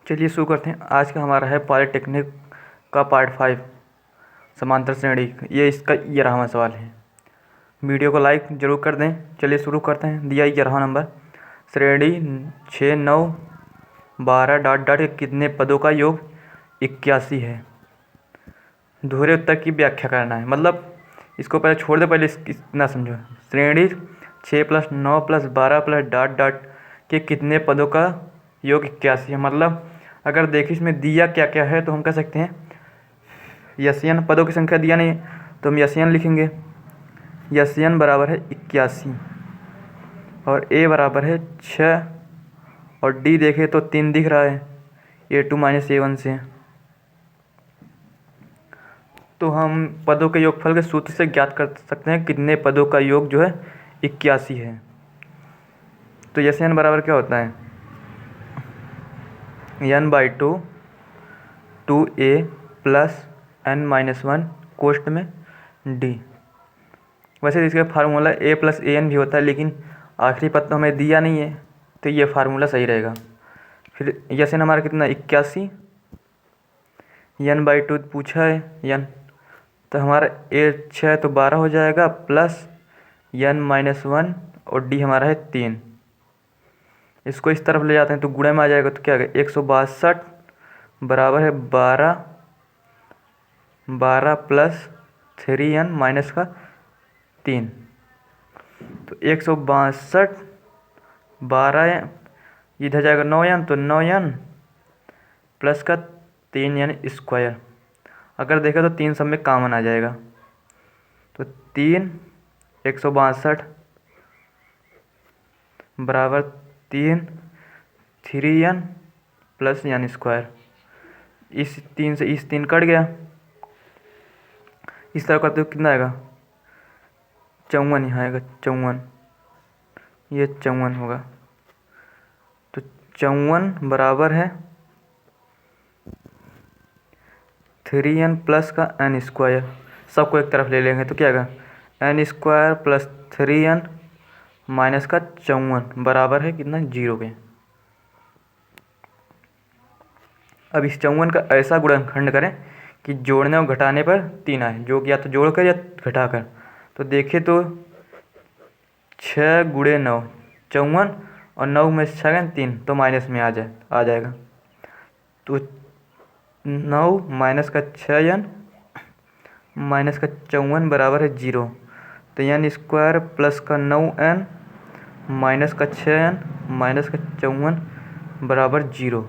चलिए शुरू करते हैं। आज का हमारा है पॉलीटेक्निक का पार्ट 5 समांतर श्रेणी। ये इसका 11वां सवाल है। वीडियो को लाइक ज़रूर कर दें। चलिए शुरू करते हैं। दिया 11वां नंबर, श्रेणी 6, 9, 12 डॉट डॉट के कितने पदों का योग 81 है। दोहरे उत्तर की व्याख्या करना है, मतलब इसको पहले छोड़ दे, पहले इतना समझो। श्रेणी 6 plus 9 plus 12 plus dot dot के कितने पदों का योग 81 है। मतलब अगर देखिए इसमें दिया क्या क्या है तो हम कह सकते हैं यसियन, पदों की संख्या दिया नहीं तो हम यसियन लिखेंगे। यसियन बराबर है 81 और ए बराबर है 6 और डी देखें तो 3 दिख रहा है, A2 माइनस A1 से। तो हम पदों के योगफल के सूत्र से ज्ञात कर सकते हैं कितने पदों का योग जो है 81 है। तो यसियन बराबर क्या होता है, n/2 2a प्लस n-1 कोष्ट में d। वैसे इसका फार्मूला a प्लस an भी होता है, लेकिन आखिरी पद तो हमें दिया नहीं है तो ये फार्मूला सही रहेगा। फिर यसन हमारा कितना 81, n/2 पूछा है n, तो हमारा a 6 तो 12 हो जाएगा प्लस n-1 और d हमारा है 3। इसको इस तरफ ले जाते हैं तो गुणे में आ जाएगा, तो क्या है 162 बराबर है 12 प्लस 3n माइनस का 3। तो 162 12 इधर जाएगा 9n, तो 9n प्लस का 3n स्क्वायर। अगर देखें तो 3 सब में कॉमन आ जाएगा, तो 162 बराबर 3n प्लस n स्क्वायर। इस 3 से इस 3 कट गया, इस तरह करते हुए कितना आएगा 54, यहाँ आएगा 54, ये 54 होगा। तो 54 बराबर है 3n प्लस का n स्क्वायर। सबको एक तरफ ले लेंगे तो क्या आएगा n square plus 3n minus का 54 बराबर है कितना 0 के। अब इस 54 का ऐसा गुणनखंड करें कि जोड़ने और घटाने पर 3 आए, जो कि या तो जोड़कर या घटाकर। तो देखें तो 6 गुणे 9 54 और 9 में 6 3, तो माइनस में आ जाएगा। तो 9 माइनस का 6n माइनस का 54 बराबर है 0। तो n स्क्वायर प्लस का 9n माइनस का 6n माइनस का 54 बराबर 0।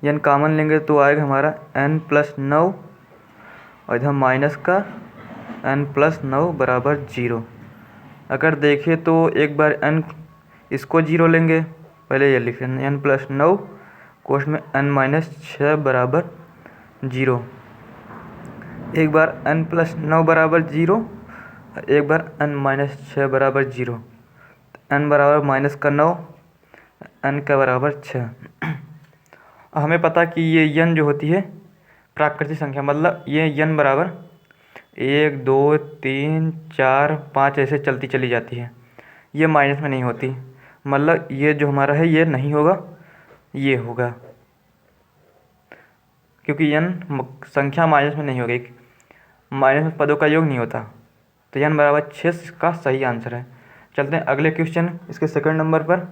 n कॉमन लेंगे तो आएगा हमारा n प्लस 9 और इधर माइनस का n प्लस 9 बराबर 0। अगर देखें तो एक बार n इसको 0 लेंगे, पहले ये लिख लें n प्लस 9 कोष्ठ में n माइनस 6 बराबर 0। एक बार n प्लस 9 बराबर 0, एक बार n माइनस 6 बराबर 0। n बराबर माइनस का 9, n का बराबर 6। हमें पता कि ये n जो होती है प्राकृतिक संख्या, मतलब ये n बराबर 1 2 3 4 5 ऐसे चलती चली जाती है, ये माइनस में नहीं होती। मतलब ये जो हमारा है ये नहीं होगा, ये होगा, क्योंकि n संख्या माइनस में नहीं होगी, माइनस में पदों का योग नहीं होता। तो n बराबर 6 का सही आंसर है। चलते हैं अगले क्वेश्चन, इसके सेकंड नंबर पर।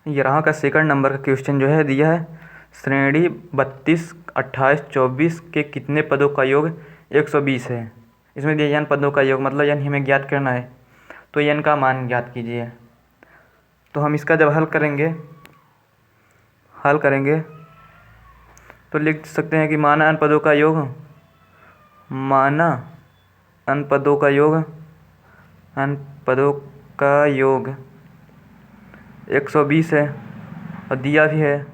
यहाँ का सेकंड नंबर का क्वेश्चन जो है दिया है, श्रेणी 32 28 24 के कितने पदों का योग 120 है। इसमें दिया n पदों का योग, मतलब n हमें ज्ञात करना है, तो n का मान ज्ञात कीजिए। तो हम इसका जब हल करेंगे तो लिख सकते हैं कि माना n पदों का योग, माना n पदों का योग, n पदों का योग 120 है और दिया भी है,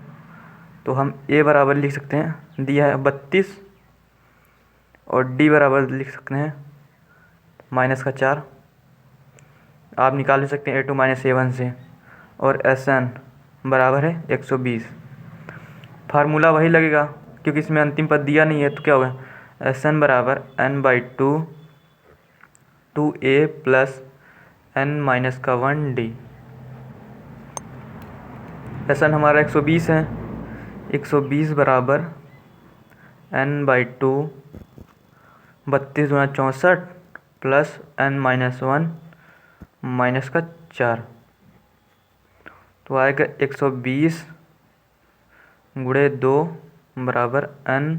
तो हम a बराबर लिख सकते हैं, दिया है 32 और d बराबर लिख सकते हैं माइनस का 4। आप निकाल ले सकते हैं A2 माइनस A1 से, और Sn बराबर है 120। फार्मूला वही लगेगा क्योंकि इसमें अंतिम पद दिया नहीं है, तो क्या होगा Sn बराबर n/2 2a plus n minus का 1d। Sn हमारा 120 है। 120 बराबर n/2 32 गुणा 64 प्लस n माइनस 1 माइनस का 4, तो आएगा 120 गुणे 2 बराबर n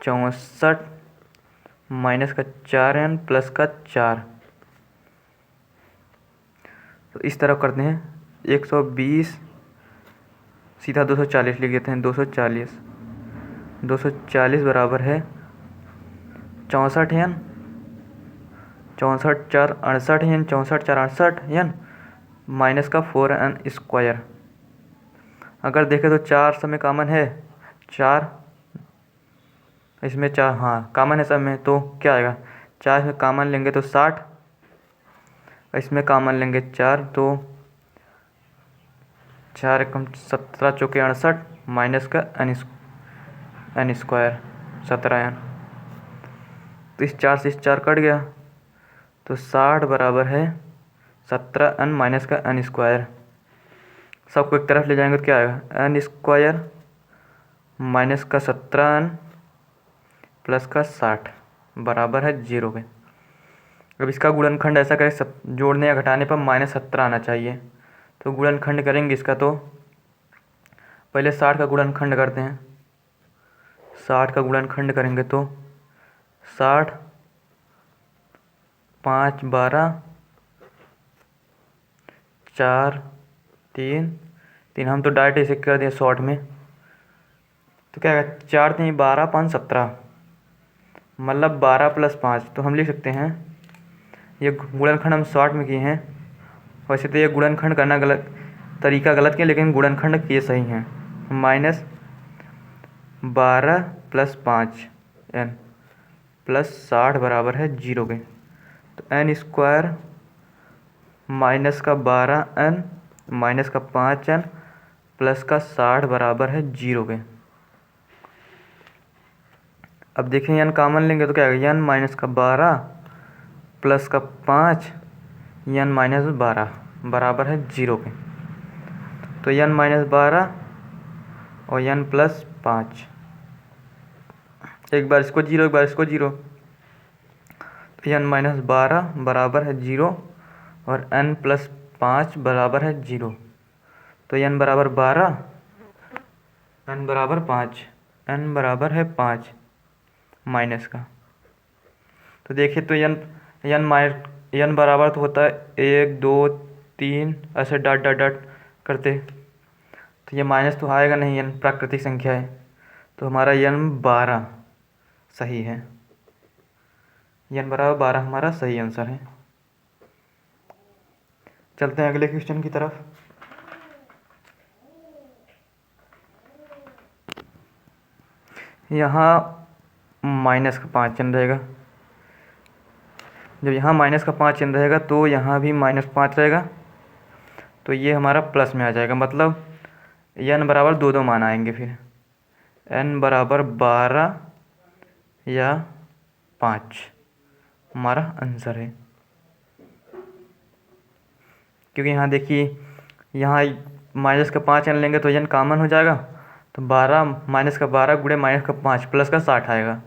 64 माइनस का 4n प्लस का 4। तो इस तरफ करते हैं 120 सीधा 240 लिख देते हैं। 240 बराबर है 64n 64 4 68 n 64 4 68 n माइनस का 4n स्क्वायर। अगर देखें तो 4 सब में कॉमन है, 4 इसमें 4 हाँ कॉमन है सब में, तो क्या आएगा 4 इसमें कॉमन लेंगे तो 60, इसमें कॉमन लेंगे 4 तो 4 एकम 17 चौके 68 माइनस का n स्क्वायर 17n। तो इस 4 से इस 4 कट गया, तो 60 बराबर है 17n माइनस का n स्क्वायर। सबको एक तरफ ले जाएंगे तो क्या आएगा n स्क्वायर माइनस का 17n प्लस का 60 बराबर है 0 के। अब इसका गुणनखंड ऐसा करें, सब जोड़ने या घटाने पर -17 आना चाहिए। तो गुणनखंड करेंगे इसका, तो पहले 60 का गुणनखंड करते हैं। 60 का गुणनखंड करेंगे तो 60 5 12 4 3 हम तो डायरेक्ट ऐसे कर दिए शॉर्ट में, तो क्या आएगा 4 3 12 5 17 मतलब 12 प्लस 5। तो हम लिख सकते हैं, ये गुणनखंड हम शॉर्ट में किए हैं। वैसे तो ये गुणनखंड करना गलत तरीका गलत किया, लेकिन गुणनखंड किए सही हैं। -12 प्लस 5 n प्लस 60 बराबर है 0 के। तो n स्क्वायर माइनस का 12n माइनस का 5n प्लस का 60 बराबर है 0 के। अब देखें n कॉमन लेंगे तो क्या आएगा n माइनस का 12 प्लस का 5 n माइनस 12 बराबर है 0 के। तो n माइनस 12 और n प्लस 5, एक बार इसको 0 एक बार इसको 0, तो n माइनस 12 बराबर है 0 और n प्लस 5 बराबर है 0। तो n बराबर 12 n बराबर 5 n बराबर है 5 माइनस का। तो देखिए तो n बराबर तो होता है 1 2 3 ऐसे डॉट डॉट डॉट करते, तो ये माइनस तो आएगा नहीं, n प्राकृतिक संख्या है, तो हमारा n 12 सही है। n बराबर 12 हमारा सही आंसर है। चलते हैं अगले क्वेश्चन की तरफ। यहाँ माइनस का 5 चिन्ह रहेगा, जब यहाँ माइनस का 5 चिन्ह रहेगा तो यहाँ भी -5 रहेगा, तो ये हमारा प्लस में आ जाएगा। मतलब n बराबर 2 2 मान आएंगे, फिर n बराबर 12 या 5 हमारा आंसर है। क्योंकि यहाँ देखिए यहाँ माइनस का 5 n लेंगे तो n कॉमन हो जाएगा, तो 12 माइनस का 12 गुणे माइनस का 5 प्लस का 60 आएगा।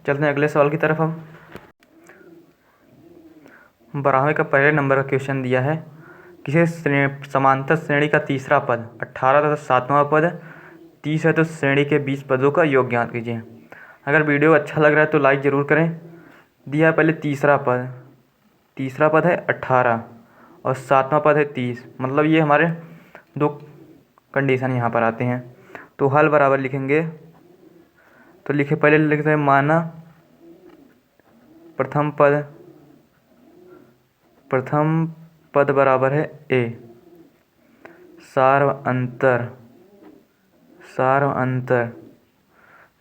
चलते हैं अगले सवाल की तरफ। हम 12वें का पहले नंबर का क्वेश्चन दिया है, किसी समांतर श्रेणी का तीसरा पद 18 तथा 7वां पद 30 है, तो श्रेणी के 20 पदों का योग ज्ञात कीजिए। अगर वीडियो अच्छा लग रहा है तो लाइक ज़रूर करें। दिया है पहले तीसरा पद है 18 और 7वां पद है 30, मतलब ये हमारे दो कंडीशन यहाँ पर आते हैं। तो हल बराबर लिखेंगे, तो लिखे पहले लिखते हैं माना प्रथम पद बराबर है a, सार्व अंतर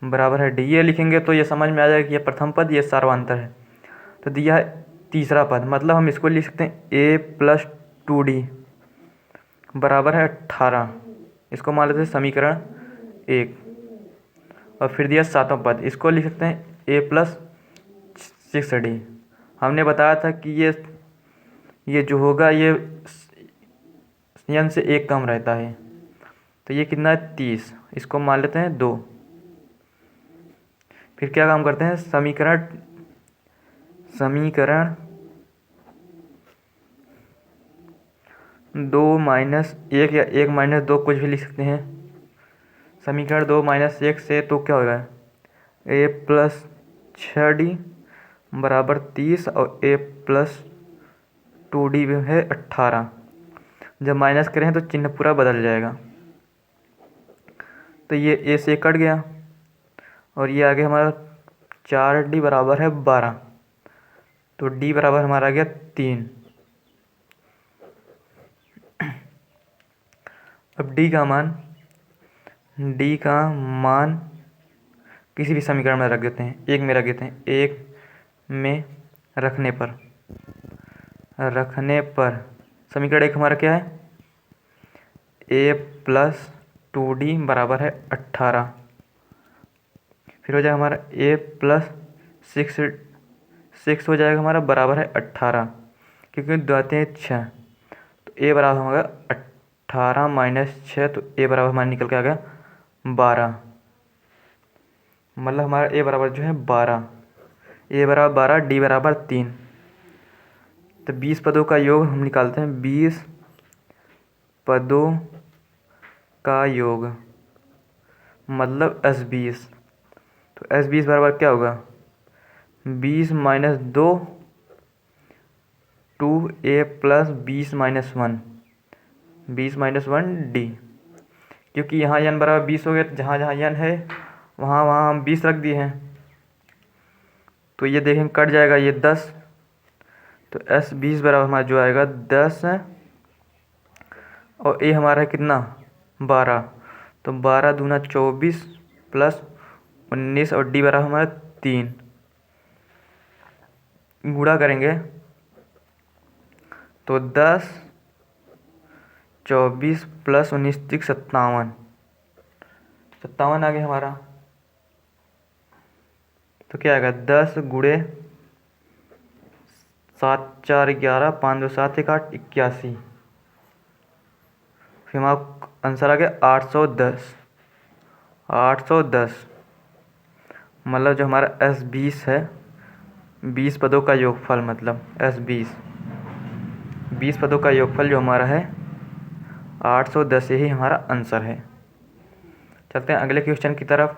बराबर है d। ये लिखेंगे तो ये समझ में आ जाएगा कि ये प्रथम पद ये सार्वंतर है। तो दिया है तीसरा पद, मतलब हम इसको लिख सकते हैं a प्लस 2d बराबर है 18, इसको मान लेते हैं समीकरण 1। और फिर दिया सातवां पद, इसको लिख सकते हैं a प्लस 6d, हमने बताया था कि ये जो होगा ये n से 1 कम रहता है। तो ये कितना है 30, इसको मान लेते हैं 2। फिर क्या काम करते हैं, समीकरण 2 माइनस 1 या 1 माइनस 2 कुछ भी लिख सकते हैं। समीकरण 2 माइनस 1 से तो क्या होगा, a प्लस 6d बराबर 30 और a प्लस 2d है 18। जब माइनस करें तो चिन्ह पूरा बदल जाएगा। तो ये a से कट गया और ये आगे हमारा 4d बराबर है 12। तो d बराबर हमारा आ गया 3। अब d का मान किसी भी समीकरण में रख देते हैं, एक में रख देते हैं। एक में रखने पर समीकरण 1 हमारा क्या है, a प्लस 2d बराबर है 18। फिर हो जाएगा हमारा a प्लस 6 हो जाएगा हमारा बराबर है 18, क्योंकि दाते हैं 6। तो a बराबर होगा 18 माइनस 6, तो a बराबर हमारा निकल के आ गया 12। मतलब हमारा a बराबर जो है 12, a बराबर 12, d बराबर 3। तो 20 पदों का योग हम निकालते हैं, 20 पदों का योग मतलब S20। तो S20 बराबर क्या होगा, 20 minus 2 2a plus 20 minus 1 20 minus 1d। क्योंकि यहाँ n बराबर 20 हो गया, तो जहाँ जहाँ n है वहाँ वहाँ हम 20 रख दिए हैं। तो ये देखें कट जाएगा ये 10। तो S20 बराबर हमारा जो आएगा 10 है, और a हमारा है कितना 12। तो 12 दूना 24 प्लस 19 और d बराबर हमारा 3। गुणा करेंगे तो 10 24 प्लस 19 57 आ गया हमारा। तो क्या आएगा 10 गुणे 7 4 11 5 2 7 1 8 81। फिर हमारा आंसर आ गया 810। मतलब जो हमारा S20 है, 20 पदों का योगफल, मतलब S20 20 पदों का योगफल जो हमारा है 810, यही हमारा आंसर है। चलते हैं अगले क्वेश्चन की तरफ।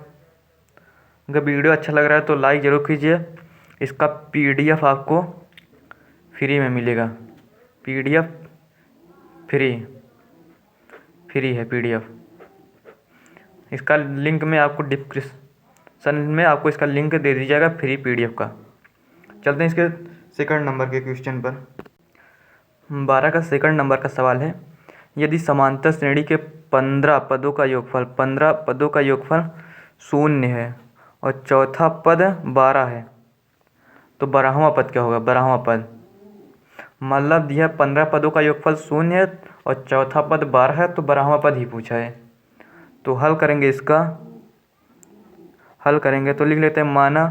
अगर वीडियो अच्छा लग रहा है तो लाइक ज़रूर कीजिए। इसका PDF आपको फ्री में मिलेगा। PDF फ्री है PDF। इसका लिंक में आपको डिस्क्रिप्शन में आपको इसका लिंक दे दी जाएगा फ्री PDF का। चलते हैं इसके सेकंड नंबर के क्वेश्चन पर। 12 का सेकंड नंबर का सवाल है, यदि समांतर श्रेणी के 15 पदों का योगफल 0 है और चौथा पद 12 है, तो 12वां पद क्या होगा। 12वां पद मतलब यह 15 पदों का योगफल 0 है और चौथा पद 12 है, तो 12वां पद ही पूछा है। तो हल करेंगे तो लिख लेते हैं, माना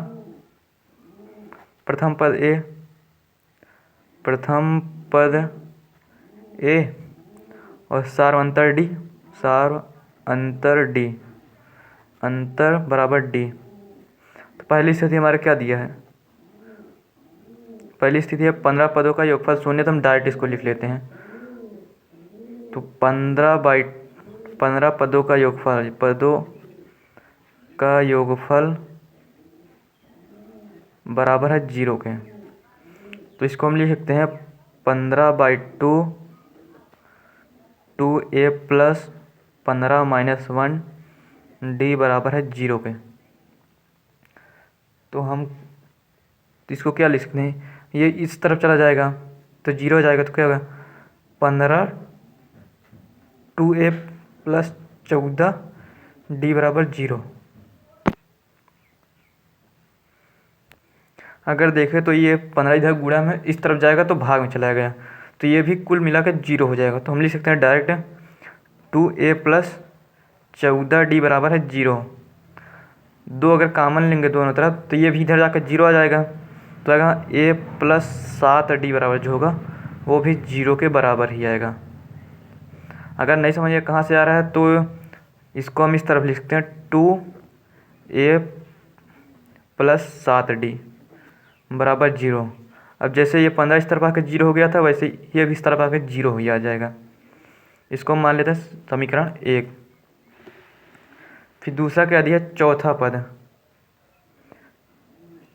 प्रथम पद A और सार्वंतर D अंतर बराबर D। तो पहली स्थिति हमारा क्या दिया है, पहली स्थिति है 15 पदों का योगफल 0, तो हम डायरेक्ट इसको लिख लेते हैं। तो 15 पदों का योगफल बराबर है 0 के। तो इसको हम लिख सकते हैं 15/2 2a प्लस 15 माइनस 1 d बराबर है 0 के। तो हम इसको क्या लिख सकते हैं, ये इस तरफ चला जाएगा तो 0 हो जाएगा। तो क्या होगा 15 2a प्लस 14 d बराबर 0। अगर देखें तो ये 15 इधर गुणा में इस तरफ जाएगा तो भाग में चला गया, तो ये भी कुल मिला कर 0 हो जाएगा। तो हम लिख सकते हैं डायरेक्ट 2a प्लस 14d बराबर है 0। 2 अगर कॉमन लेंगे दोनों तरफ तो ये भी इधर जाकर 0 आ जाएगा। तो आएगा ए प्लस 7d बराबर जो होगा वो भी 0 के बराबर ही आएगा। अगर नहीं समझिए कहाँ से आ रहा है तो इसको हम इस तरफ लिख सकते हैं 2a प्लस 7d बराबर 0। अब जैसे ये 15 इस तरफ आकर 0 हो गया था, वैसे ये भी इस तरफ आकर 0 ही आ जाएगा। इसको हम मान लेते हैं समीकरण 1। फिर दूसरा क्या दिया, चौथा पद।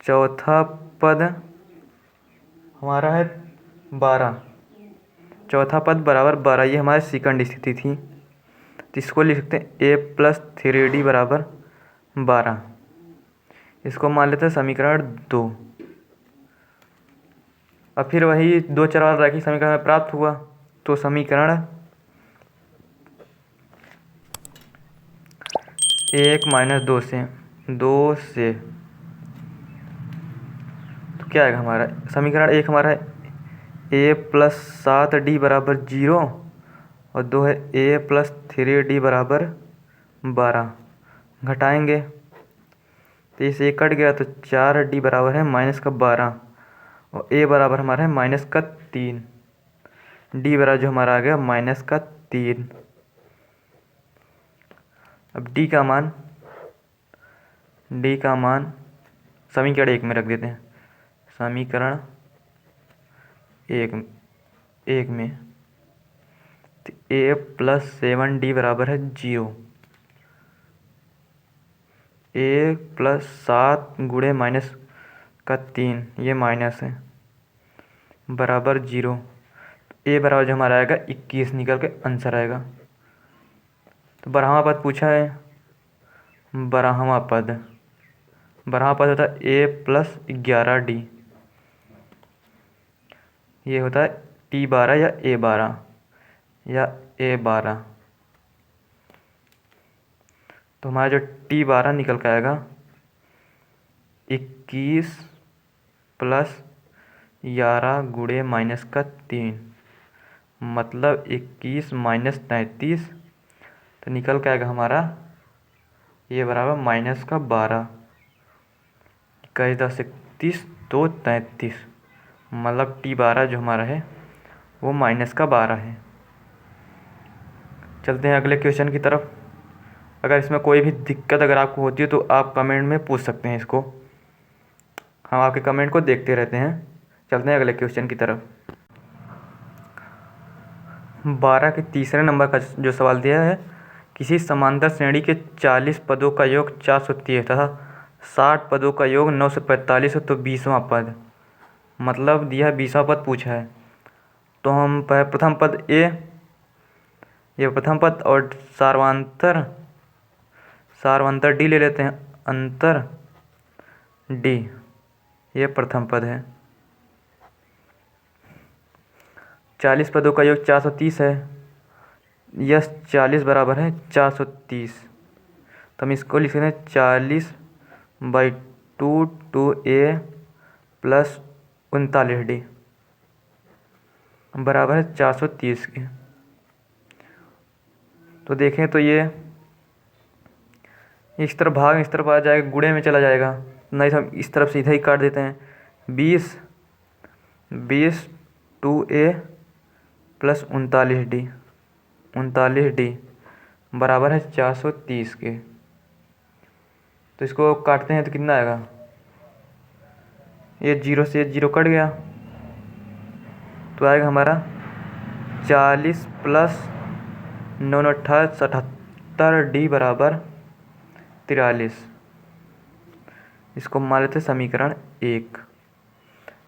चौथा पद हमारा है 12। चौथा पद बराबर 12, ये हमारी सेकंड स्थिति थी, तो इसको लिख सकते हैं a प्लस 3d बराबर 12। इसको मान लेते हैं समीकरण 2। अब फिर वही दो चर वाला रैखिक समीकरण में प्राप्त हुआ, तो समीकरण 1 माइनस 2 से तो क्या आएगा हमारा, समीकरण 1 हमारा है a प्लस 7d बराबर 0 और 2 है a प्लस 3d बराबर 12। घटाएंगे तो इसे कट गया तो 4d बराबर है माइनस का 12 और a बराबर हमारा है माइनस का 3। d बराबर जो हमारा आ गया माइनस का 3। अब d का मान समीकरण 1 में रख देते हैं। समीकरण 1 में तो a प्लस 7d बराबर है 0। a प्लस 7 गुणे माइनस का 3, ये माइनस है, बराबर 0। a बराबर जो हमारा आएगा 21 निकल के आंसर आएगा। तो 12वां पद पूछा है। 12वां पद होता है a प्लस 11d, ये होता है t12 या a12। तो हमारा जो t12 निकल के आएगा 21 प्लस 11 गुणे माइनस का 3, मतलब 21 माइनस 33, तो निकल के आएगा हमारा ये बराबर माइनस का 12। 21 10 31 तो 33, मतलब t12 जो हमारा है वो माइनस का 12 है। चलते हैं अगले क्वेश्चन की तरफ। अगर इसमें कोई भी दिक्कत अगर आपको होती है तो आप कमेंट में पूछ सकते हैं इसको, हम आपके कमेंट को देखते रहते हैं। चलते हैं अगले क्वेश्चन की तरफ। 12 के तीसरे नंबर का जो सवाल दिया है, किसी समांतर श्रेणी के 40 पदों का योग 430 तथा 60 पदों का योग 945 हो तो 20वां पद, मतलब दिया 20वां पद पूछा है। तो हम प्रथम पद ए, ये प्रथम पद, और सार्वंतर डी ले लेते हैं। अंतर डी, ये प्रथम पद है। 40 पदों का योग 430 है, यस 40 बराबर है 430, तो हम इसको लिख सकते हैं 40/2 2a प्लस 39d बराबर है 430 के। तो देखें तो ये इस तरफ भाग इस तरफ आ जाएगा, गुणे में चला जाएगा, नहीं तो हम इस तरफ सीधा ही काट देते हैं। 20 2a प्लस 39d बराबर है 430 के। तो इसको काटते हैं तो कितना आएगा, ये 0 से 0 कट गया, तो आएगा हमारा 40 प्लस 9 78d बराबर 43। इसको मान लेते समीकरण 1।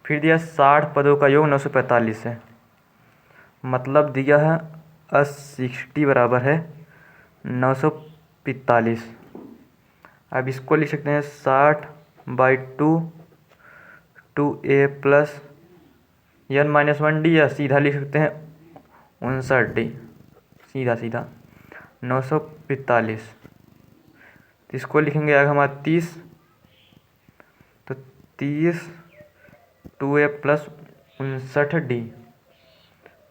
फिर दिया 60 पदों का योग 945 है, मतलब दिया है 60 बराबर है 945। अब इसको लिख सकते हैं 60/2 2a प्लस n-1d, या सीधा लिख सकते हैं 59d, सीधा 945। तो इसको लिखेंगे आगे हमारा 30, तो 30 2a प्लस 59d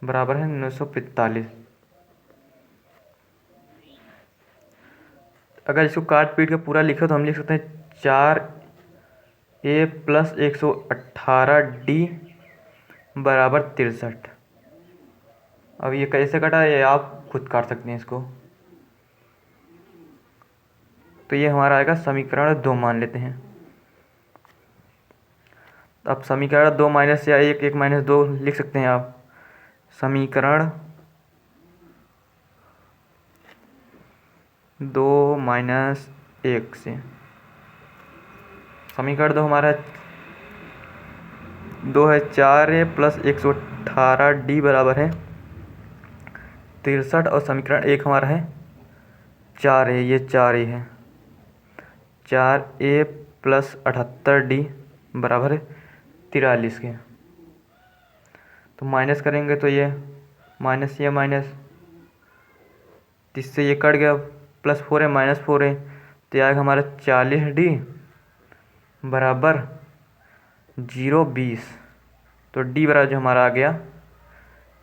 बराबर है 945। अगर इसको काट पीट के पूरा लिखे तो हम लिख सकते हैं 4 ए प्लस 118D बराबर 63। अब ये कैसे कटा ये आप खुद काट सकते हैं इसको। तो ये हमारा आएगा समीकरण 2 मान लेते हैं। अब समीकरण 2 माइनस या 1 माइनस 2 लिख सकते हैं आप। समीकरण 2 माइनस 1 से समीकरण 2 हमारा 2 है 4A प्लस 118D बराबर है 63। और समीकरण 1 हमारा है 4A, ये 4A है 4A प्लस 78D बराबर है 43 के। तो माइनस करेंगे तो ये माइनस इससे ये कट गया, प्लस 4 है माइनस 4 है, तो ये आएगा हमारा 40D बराबर 020। तो D बराबर जो हमारा आ गया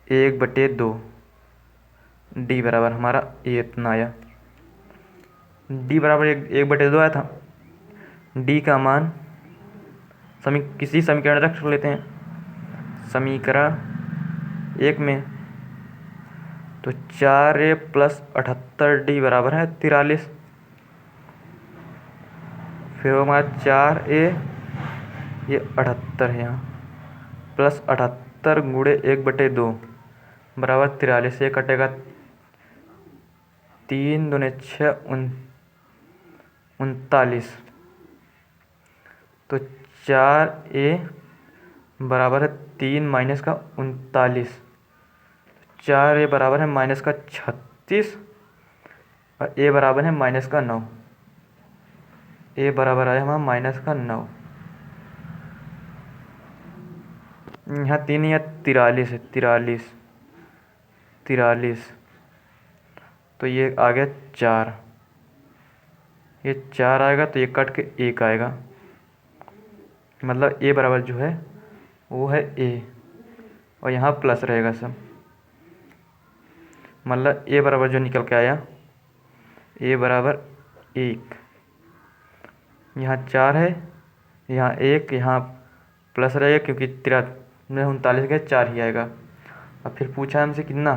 1/2। D बराबर हमारा ये इतना आया। D बराबर 1/2 आया था। D का मान किसी समीकरण रख लेते हैं। समीकरण 1 में तो 4A प्लस 78D बराबर है 43। फिर हमारा 4A, ये 78 है यहाँ, प्लस 78 गुणे 1/2 बराबर 43। ये कटेगा 3 दूने 6 39। तो 4A बराबर है 3 माइनस का 39। 4A बराबर है माइनस का 36 और A बराबर है माइनस का 9। A बराबर आया हमारा माइनस का 9। यहाँ 3 या 43 है, 43। तो ये आ गया 4, ये 4 आएगा तो ये कट के 1 आएगा। मतलब A बराबर जो है वो है A और यहाँ प्लस रहेगा सब। मतलब A बराबर जो निकल के आया A बराबर 1, यहाँ 4 है, यहाँ 1, यहाँ प्लस रहेगा क्योंकि 39 का 4 ही आएगा। अब फिर पूछा हमसे कितना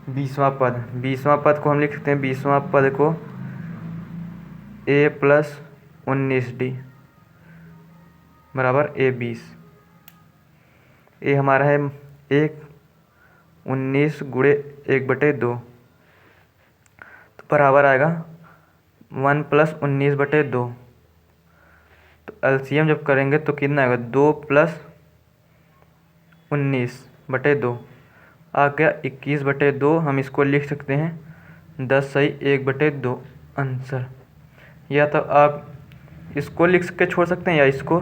20वां पद। 20वां पद को हम लिख सकते हैं, 20वां पद को A प्लस 19D बराबर A 20। A हमारा है 1, 19 गुणे 1/2 तो बराबर आएगा 1 प्लस 19/2। तो एलसीएम जब करेंगे तो कितना आएगा 2 प्लस 19/2 आ गया 21/2। हम इसको लिख सकते हैं 10 सही 1/2 आंसर। या तो आप इसको लिख के छोड़ सकते हैं या इसको,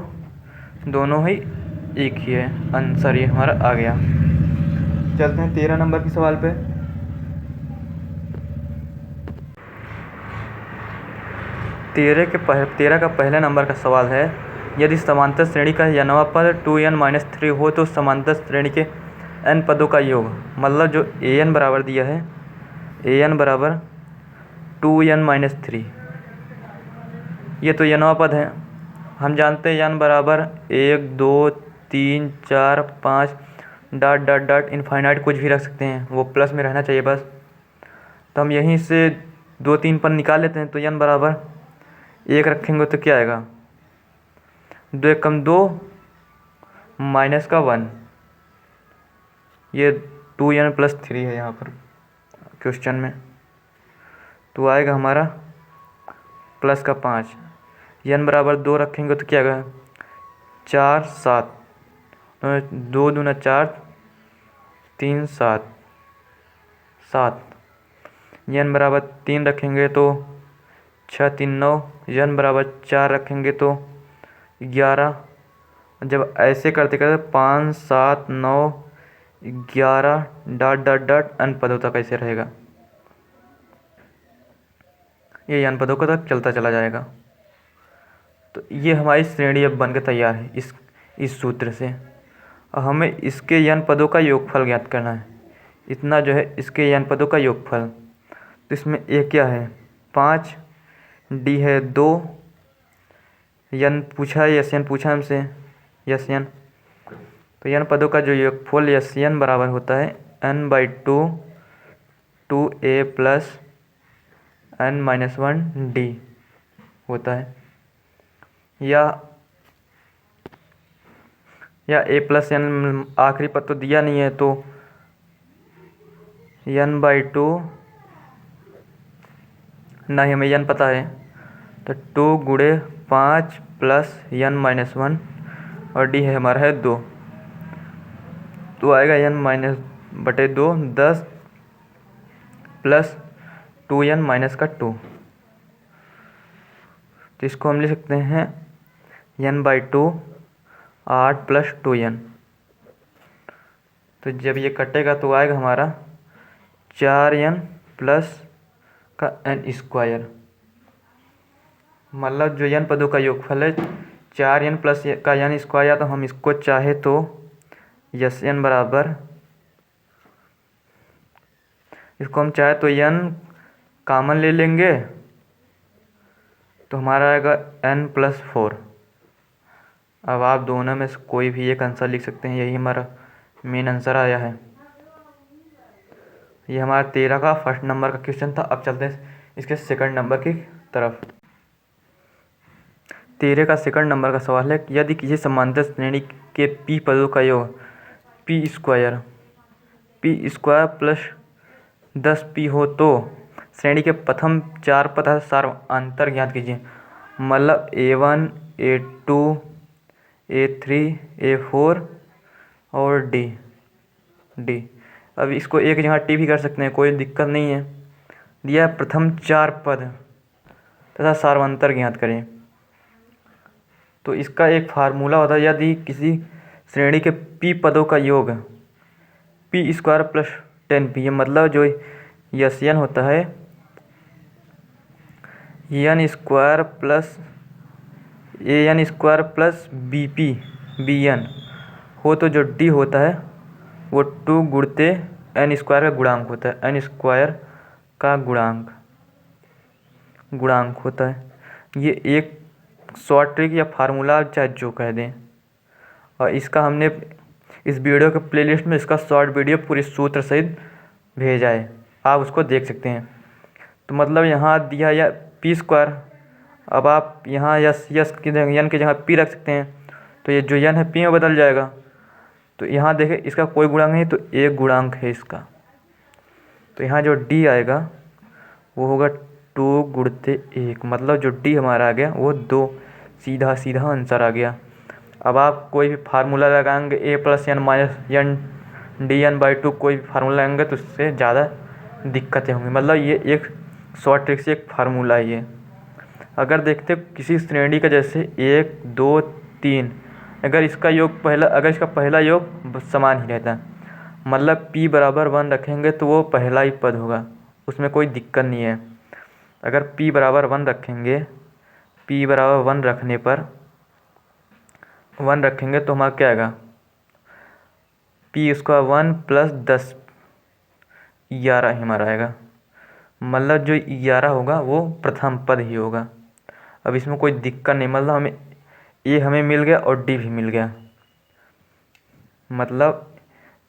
दोनों ही एक ही है। आंसर ये हमारा आ गया। चलते हैं 13 नंबर के सवाल पे। 13 का पहला नंबर का सवाल है, यदि समांतर श्रेणी का nवां पद 2n-3 हो तो समांतर श्रेणी के n पदों का योग। मतलब जो an बराबर दिया है, an बराबर 2n-3, ये तो nवां पद है। हम जानते हैं n बराबर 1 2 3 4 5 डॉट डॉट डॉट इनफाइनाइट कुछ भी रख सकते हैं, वो प्लस में रहना चाहिए बस। तो हम यहीं से 2 3 पद निकाल लेते हैं। तो n बराबर 1 रखेंगे तो क्या आएगा 2 एकम 2 माइनस का 1, ये 2n+3 है यहाँ पर क्वेश्चन में। तो आएगा हमारा प्लस का 5। n बराबर 2 रखेंगे तो क्या आएगा 4 7, 2 दूना 4 3 7 7। n बराबर 3 रखेंगे तो 6 3 9। n बराबर 4 रखेंगे तो 11। जब ऐसे करते करते 5 7 9 11 डॉट डॉट डॉट n पदों तक ऐसे रहेगा, ये n पदों का तक चलता चला जाएगा। तो ये हमारी श्रेणी अब बनकर तैयार है इस सूत्र से। और हमें इसके n पदों का योगफल ज्ञात करना है। इतना जो है इसके n पदों का योगफल। तो इसमें a क्या है 5, d है 2, यन पूछा है, यस यन पूछा हमसे, यस यन। तो यन पदों का जो योगफल यस यन बराबर होता है n/2 2a plus n-1 d होता है। या a प्लस n आखिरी पद तो दिया नहीं है, तो n/2 ना ही हमें n पता है, तो 2 गुणे 5 प्लस n-1 और d है हमारा है 2, तो आएगा n-2 10 प्लस 2n-2। तो इसको हम लिख सकते हैं n/2 8 प्लस 2n। तो जब ये कटेगा तो आएगा हमारा 4n प्लस का n²। मतलब जो n पदों का योगफल है 4n प्लस का n², तो हम इसको चाहे तो यस n बराबर, इसको हम चाहे तो n कॉमन ले लेंगे, तो हमारा आएगा n+4। अब आप दोनों में से कोई भी एक आंसर लिख सकते हैं, यही हमारा मेन आंसर आया है। ये हमारा 13 का फर्स्ट नंबर का क्वेश्चन था। अब चलते हैं इसके सेकंड नंबर की तरफ। 13 का सेकंड नंबर का सवाल है कि यदि किसी समांतर श्रेणी के p पदों का योग p² प्लस 10p हो तो श्रेणी के प्रथम 4 पद सार्वंतर ज्ञात कीजिए। मतलब a1 a2 a3 a4 और d। अब इसको एक जगह टी भी कर सकते हैं, कोई दिक्कत नहीं है। दिया प्रथम 4 पद तथा सार्वंतर ज्ञात करें। तो इसका एक फार्मूला होता है, यदि किसी श्रेणी के p पदों का योग p² प्लस 10p, मतलब जो यस n होता है n² plus an² plus bn हो, तो जो d होता है वो 2 गुणते n² का गुणांक होता है, n² का गुणांक होता है। ये एक शॉर्ट ट्रिक या फार्मूला चाहे जो कह दें, और इसका हमने इस वीडियो के प्लेलिस्ट में इसका शॉर्ट वीडियो पूरी सूत्र सहित भेजा है, आप उसको देख सकते हैं। तो मतलब यहाँ दिया या p², अब आप यहाँ यस की n की जगह p रख सकते हैं, तो ये जो n है p में बदल जाएगा। तो यहाँ देखें इसका कोई गुणांक नहीं, तो एक गुणांक है इसका। तो यहाँ जो d आएगा वो होगा 2 गुणते 1, मतलब जो d हमारा आ गया वो 2, सीधा आंसर आ गया। अब आप कोई भी फार्मूला लगाएंगे a प्लस n dn/2, कोई भी फार्मूला लगाएंगे तो उससे ज़्यादा दिक्कतें होंगी। मतलब ये एक शॉर्ट ट्रिक से एक फार्मूला है ये। अगर देखते किसी श्रेणी का जैसे 1 2 3, अगर इसका पहला योग समान ही रहता, मतलब p बराबर 1 रखेंगे तो वो पहला ही पद होगा, उसमें कोई दिक्कत नहीं है। अगर p बराबर 1 रखेंगे, p बराबर 1 रखने पर 1 रखेंगे तो हमारा क्या आएगा, p² 1 प्लस 10 11 हमारा आएगा। मतलब जो 11 होगा वो प्रथम पद ही होगा। अब इसमें कोई दिक्कत नहीं, मतलब हमें मिल गया और डी भी मिल गया। मतलब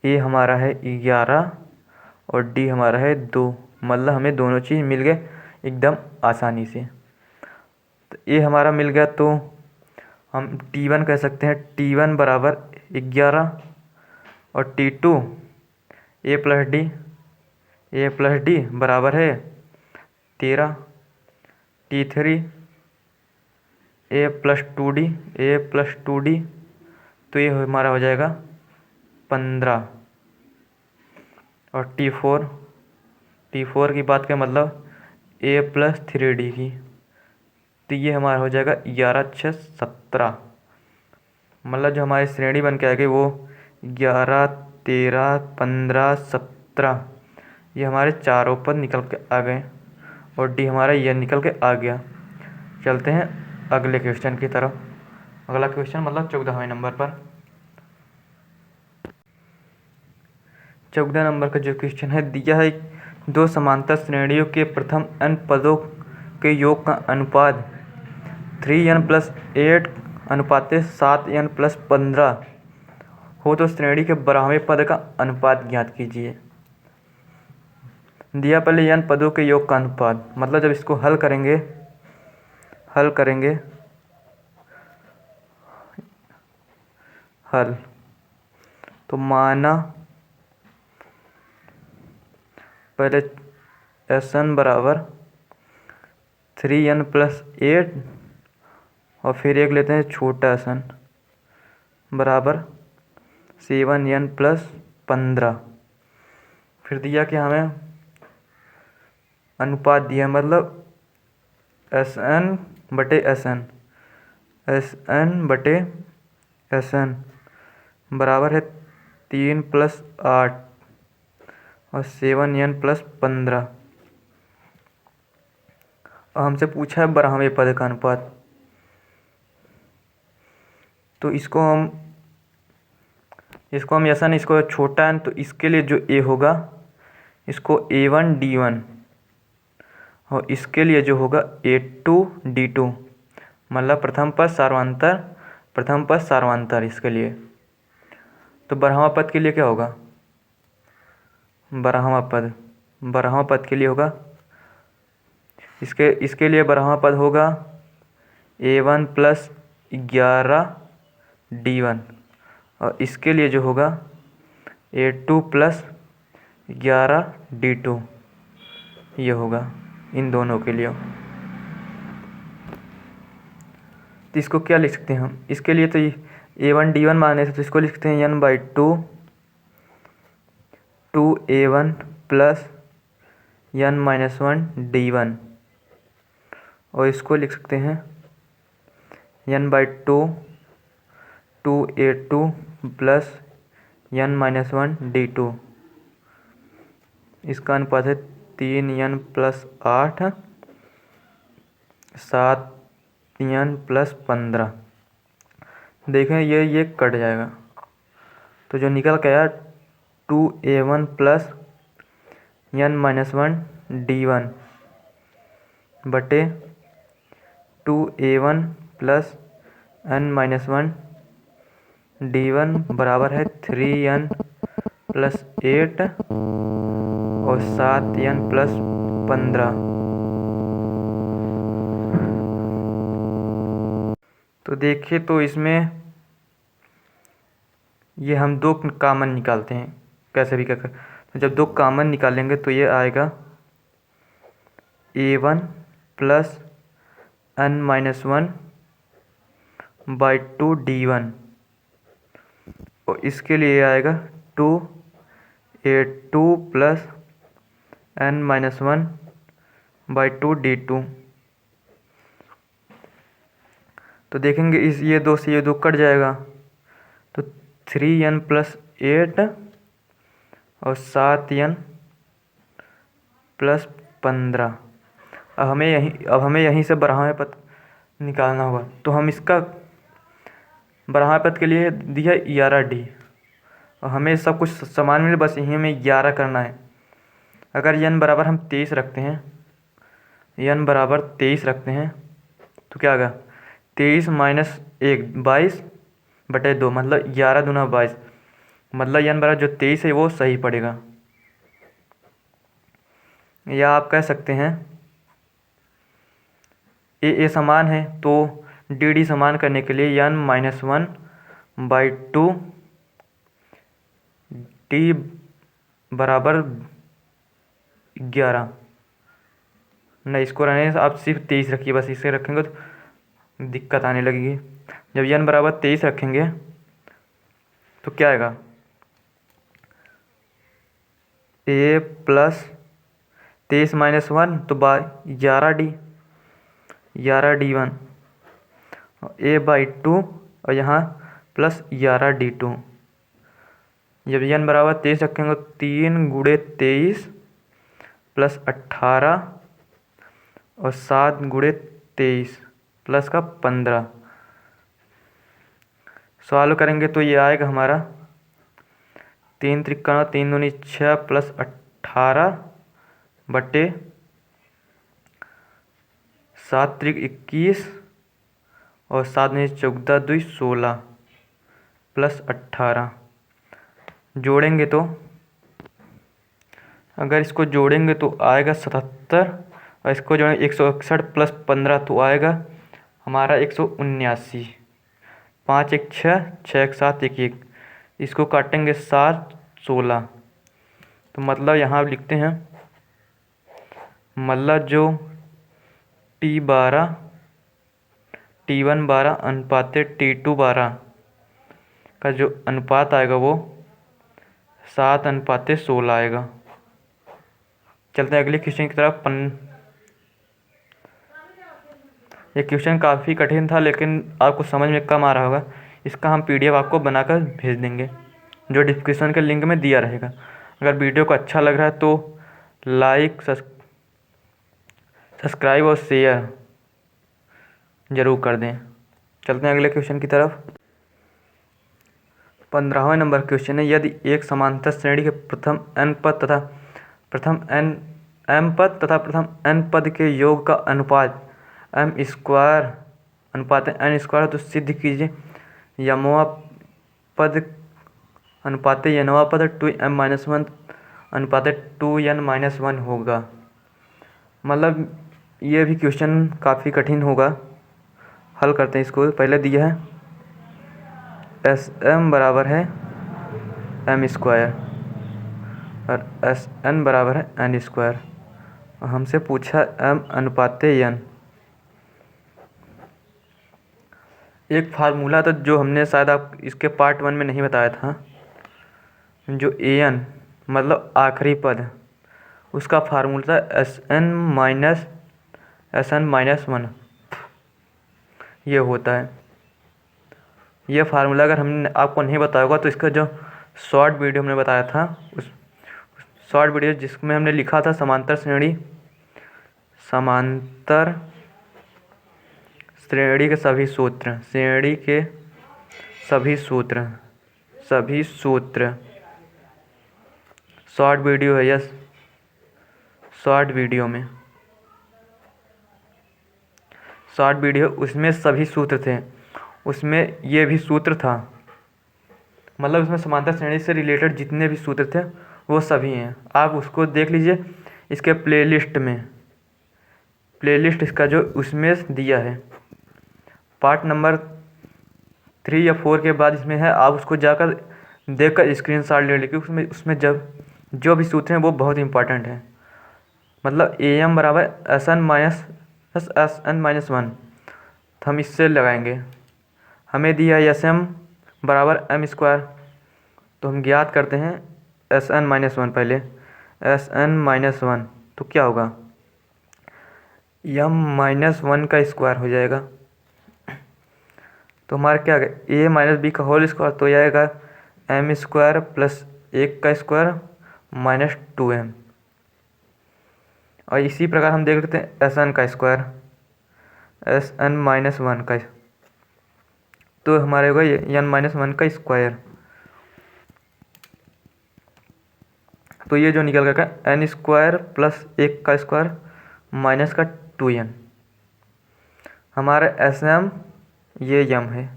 ए हमारा है 11 और डी हमारा है 2, मतलब हमें दोनों चीज़ मिल गए एकदम आसानी से। तो ए हमारा मिल गया तो हम T1 कह सकते हैं, T1 बराबर 11 और T2 ए प्लस डी बराबर है 13, T3 a प्लस 2d, तो ये हमारा हो जाएगा 15। और T4 की बात करें, मतलब a प्लस 3d की, तो ये हमारा हो जाएगा 11 6 17। मतलब जो हमारी श्रेणी बन के आएगी वो 11 13 15 17, ये हमारे चारों पद निकल के आ गए और डी हमारा ये निकल के आ गया। चलते हैं अगले क्वेश्चन की तरफ। अगला क्वेश्चन मतलब 14वें नंबर पर। 14 नंबर का जो क्वेश्चन है, दिया है 2 समांतर श्रेणियों के प्रथम n पदों के योग का अनुपात 3n+8 अनुपात 7n+15 हो तो श्रेणी के 12वें पद का अनुपात ज्ञात कीजिए। दिया पहले n पदों के योग का अनुपात, मतलब जब इसको हल करेंगे तो माना पहले Sn बराबर 3n+8 और फिर एक लेते हैं छोटा सन बराबर 7n+15। फिर दिया कि हमें अनुपात दिया, मतलब Sn/Sn बराबर है 3+8 और 7n+15। और हमसे पूछा है 12वें पद का अनुपात, तो इसको हम Sn इसको छोटा n, तो इसके लिए जो a होगा इसको a1d1 और इसके लिए जो होगा a2d2, मतलब प्रथम पद सार्वंतर इसके लिए। तो 12वां पद के लिए क्या होगा? 12वां पद के लिए होगा इसके लिए 12वां पद होगा a1+11d1 और इसके लिए जो होगा a2+11d2, ये होगा इन दोनों के लिए। तो इसको क्या लिख सकते हैं हम? इसके लिए तो a1d1 माने थे, तो इसको लिख सकते हैं n/2 2a1 + n-1d1 और इसको लिख सकते हैं n/2 2a2 + n-1d2। इसका अनुपात है 3n+8 7n+15। देखें ये कट जाएगा, तो जो निकल के आया 2a1 + n-1d1 बटे 2a1 + n-1d1 बराबर है 3n+8 और 7n+15। तो देखिए, तो इसमें ये हम दो कामन निकालते हैं कैसे भी कर। तो जब दो कामन निकालेंगे तो ये आएगा a1 + n-1/2d1 और इसके लिए आएगा 2a2 + n-1/2d2। तो देखेंगे ये दो से ये दो कट जाएगा, तो 3n+8 और 7n+15। अब हमें यहीं से 12वें पद निकालना होगा। तो हम इसका 12वें पद के लिए दिया 11d और हमें सब कुछ समान मिले, बस यहीं हमें 11 करना है। अगर n बराबर हम 23 रखते हैं, तो क्या होगा? 23 - 1 22/2, मतलब 11 दूना 22, मतलब n बराबर जो 23 है वो सही पड़ेगा। या आप कह सकते हैं a समान है, तो dd समान करने के लिए n-1/2 d बराबर 11। नहीं, इसको रहने आप सिर्फ 23 रखिए, बस इसे रखेंगे तो दिक्कत आने लगेगी। जब n बराबर 23 रखेंगे तो क्या आएगा? a + 23 - 1 तो 11d1 a/2 और यहाँ +11d2। जब n बराबर 23 रखेंगे तो 3 × 23 + 18 और 7 × 23 + का 15। सॉल्व करेंगे तो ये आएगा हमारा 3 × 3 = 3 दूनी 6 + 18 बटे 7 × 21 और 7 में 14 2 16 प्लस 18 जोड़ेंगे तो, अगर इसको जोड़ेंगे तो आएगा 77, और इसको जोड़ेंगे 161 प्लस 15 तो आएगा हमारा 179। 5 1 6, 6 1 7 1 1, इसको काटेंगे 7 16, तो मतलब यहाँ लिखते हैं, मतलब जो T12 T1 12 अनुपाते T2 12 का जो अनुपात आएगा वो 7:16 आएगा। चलते हैं अगले क्वेश्चन की तरफ। ये क्वेश्चन काफ़ी कठिन था, लेकिन आपको समझ में कम आ रहा होगा। इसका हम PDF आपको बनाकर भेज देंगे, जो डिस्क्रिप्शन के लिंक में दिया रहेगा। अगर वीडियो को अच्छा लग रहा है तो लाइक सब्सक्राइब और शेयर ज़रूर कर दें। चलते हैं अगले क्वेश्चन की तरफ। 15वें नंबर क्वेश्चन है, यदि एक समांतर श्रेणी के प्रथम n पद तथा प्रथम m पद तथा प्रथम n पद के योग का अनुपात m² अनुपात n² है, तो सिद्ध कीजिए यमवा पद अनुपात nवा पद 2m-1 अनुपात 2n-1 होगा। मतलब ये भी क्वेश्चन काफ़ी कठिन होगा। हल करते हैं इसको। पहले दिया है Sm बराबर है m² और Sn बराबर है n², और हमसे पूछा m अनुपात n। एक फार्मूला था जो हमने शायद आप इसके पार्ट 1 में नहीं बताया था, जो an मतलब आखिरी पद, उसका फार्मूला था Sn-1 ये होता है। ये फार्मूला अगर हमने आपको नहीं बताया होगा तो इसका जो शॉर्ट वीडियो हमने बताया था, उस शॉर्ट वीडियो जिसमें हमने लिखा था समांतर श्रेणी के सभी सूत्र, श्रेणी के सभी सूत्र शॉर्ट वीडियो है। यस, शॉर्ट वीडियो उसमें सभी सूत्र थे, उसमें ये भी सूत्र था। मतलब उसमें समांतर श्रेणी से रिलेटेड जितने भी सूत्र थे वो सभी हैं। आप उसको देख लीजिए इसके प्लेलिस्ट इसका जो उसमें दिया है, पार्ट नंबर 3 या 4 के बाद इसमें है। आप उसको जाकर देखकर स्क्रीनशॉट ले लीजिए, क्योंकि उसमें जब जो भी सूत्र हैं वो बहुत इंपॉर्टेंट है। मतलब am बराबर Sn-1, तो हम इससे लगाएंगे। हमें दिया Sm बराबर m², तो हम ज्ञात करते हैं Sn-1। पहले Sn-1 तो क्या होगा, m-1 का स्क्वायर हो जाएगा। तो हमारा क्या है, a माइनस बी का होल स्क्वायर, तो यह आएगा m² प्लस 1 का स्क्वायर माइनस 2m। और इसी प्रकार हम देख लेते हैं Sn का स्क्वायर, Sn-1 का, तो हमारे होगा n-1 का स्क्वायर। तो ये जो निकल गया n² प्लस 1 का स्क्वायर माइनस का 2n। हमारा Sm ये m है,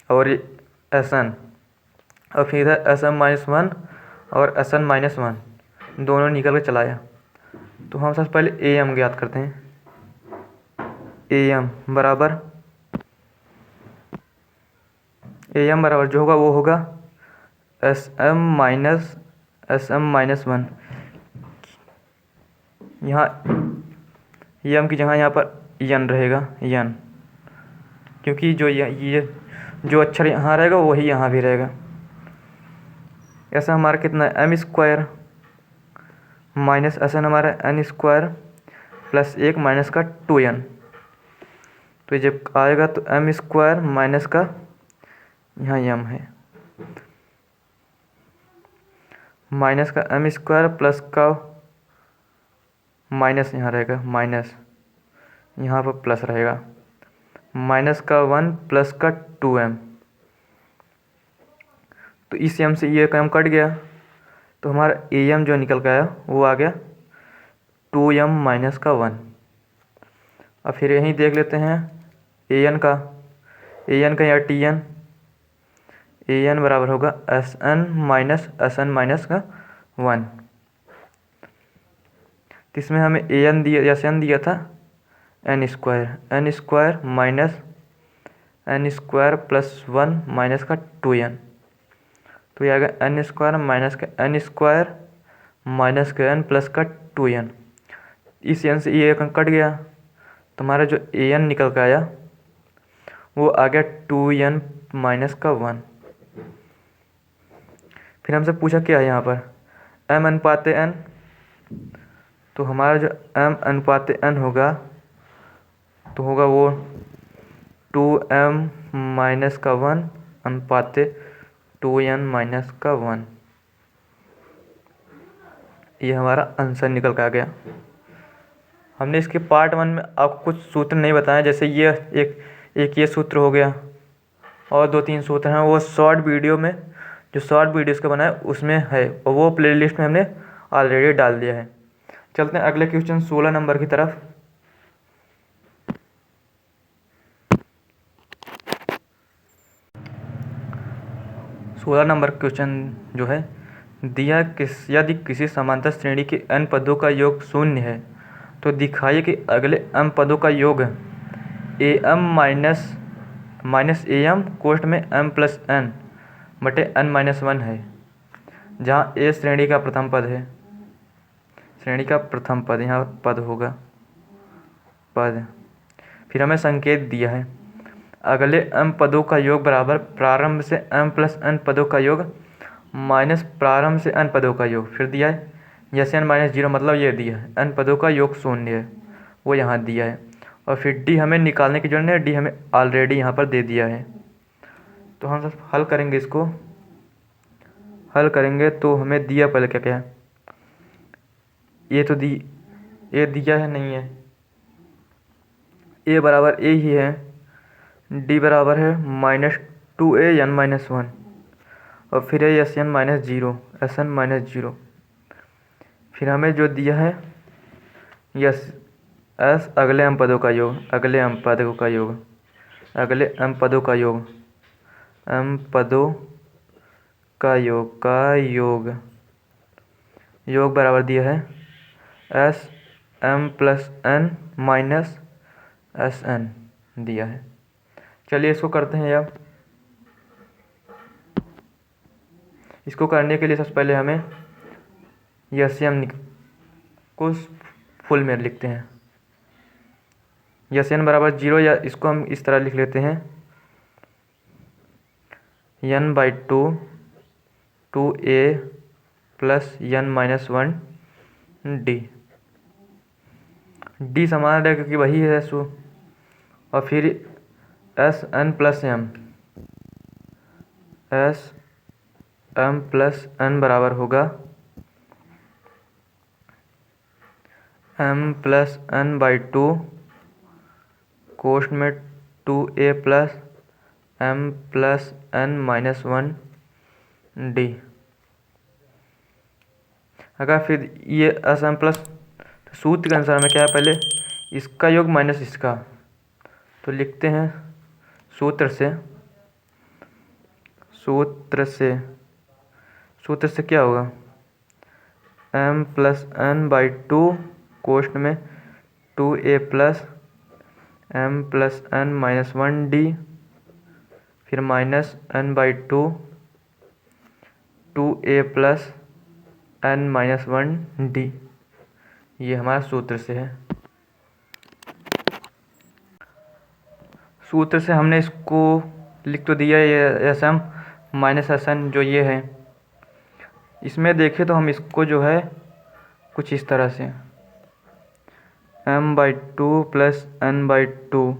और ये Sn, और फिर है Sm-1 और Sn-1 दोनों निकल के चलाया। तो हम सबसे पहले am ज्ञात करते हैं। am बराबर जो होगा वो होगा Sm-1। यहाँ m की जगह यहाँ पर n रहेगा, n, क्योंकि जो ये जो अक्षर यहाँ रहेगा वही यहाँ भी रहेगा। ऐसा हमारा कितना है m² माइनस Sn हमारा n² प्लस 1 माइनस का 2n। तो जब आएगा तो m² माइनस का यहाँ m है, माइनस का m² प्लस का माइनस यहाँ रहेगा, माइनस यहाँ पर प्लस रहेगा, माइनस का 1 प्लस का 2m। तो इस m से ये m कट गया, तो हमारा am जो निकल के आया वो आ गया 2m माइनस का 1। अब फिर यहीं देख लेते हैं an का या tn, an बराबर होगा Sn माइनस का 1। तो इसमें हमें an दिया था n square minus n square plus 1 minus का 2n। तो ये आ गया n स्क्वायर माइनस का n स्क्वायर माइनस का n प्लस का 2n। इस n से ये कट गया तो हमारा जो an निकल के आया वो आ गया 2n माइनस का 1। फिर हमसे पूछा क्या है यहाँ पर m अनुपात n, तो हमारा जो m अनुपात n होगा तो होगा वो 2m माइनस का 1 अनुपात 2n माइनस का 1। ये हमारा आंसर निकल के आ गया। हमने इसके पार्ट 1 में आपको कुछ सूत्र नहीं बताया, जैसे ये एक ये सूत्र हो गया और 2-3 सूत्र हैं, वो शॉर्ट वीडियो में जो शॉर्ट वीडियोस का बनाया उसमें है और वो प्लेलिस्ट में हमने ऑलरेडी डाल दिया है। चलते हैं अगले क्वेश्चन 16 नंबर की तरफ। 16 नंबर क्वेश्चन जो है दिया यदि किसी समांतर श्रेणी के n पदों का योग 0 है तो दिखाइए कि अगले m पदों का योग am माइनस am कोष्ठ में m प्लस n बटे n माइनस 1 है, जहाँ a श्रेणी का प्रथम पद है। श्रेणी का प्रथम पद यहाँ पद होगा पद। फिर हमें संकेत दिया है अगले m पदों का योग बराबर प्रारंभ से m प्लस n पदों का योग माइनस प्रारंभ से n पदों का योग। फिर दिया है जैसे n माइनस 0, मतलब ये दिया है n पदों का योग 0 है, वो यहाँ दिया है। और फिर d हमें निकालने की जरूरत है, d हमें ऑलरेडी यहाँ पर दे दिया है। तो हम सब हल करेंगे, इसको हल करेंगे तो हमें दिया पहले क्या क्या है, ये दिया है नहीं है, a बराबर a ही है, d बराबर है -2an माइनस 1 और फिर है Sn माइनस 0। फिर हमें जो दिया है s अगले m पदों का योग, m पदों का योग बराबर दिया है s m plus n minus Sn दिया है। चलिए इसको करते हैं। अब इसको करने के लिए सबसे पहले हमें Sn को फुल में लिखते हैं। Sn बराबर 0, या इसको हम इस तरह लिख लेते हैं n/2 2a plus n minus 1 d। d समान रहेगा क्योंकि वही है सो। और फिर Sn प्लस n बराबर होगा m प्लस n/2 कोष्ठ में 2a plus m plus n minus 1 d। अगर फिर ये Sm प्लस, तो सूत्र के अनुसार हमें क्या है, पहले इसका योग माइनस इसका, तो लिखते हैं सूत्र से क्या होगा m प्लस n/2 कोष्ठ में 2a plus m plus n minus 1 d, फिर minus n/2 2a plus n minus 1 d। ये हमारा सूत्र से है। सूत्र से हमने इसको लिख तो दिया ये Sm माइनस Sn जो ये है। इसमें देखें तो हम इसको जो है कुछ इस तरह से m/2 प्लस n/2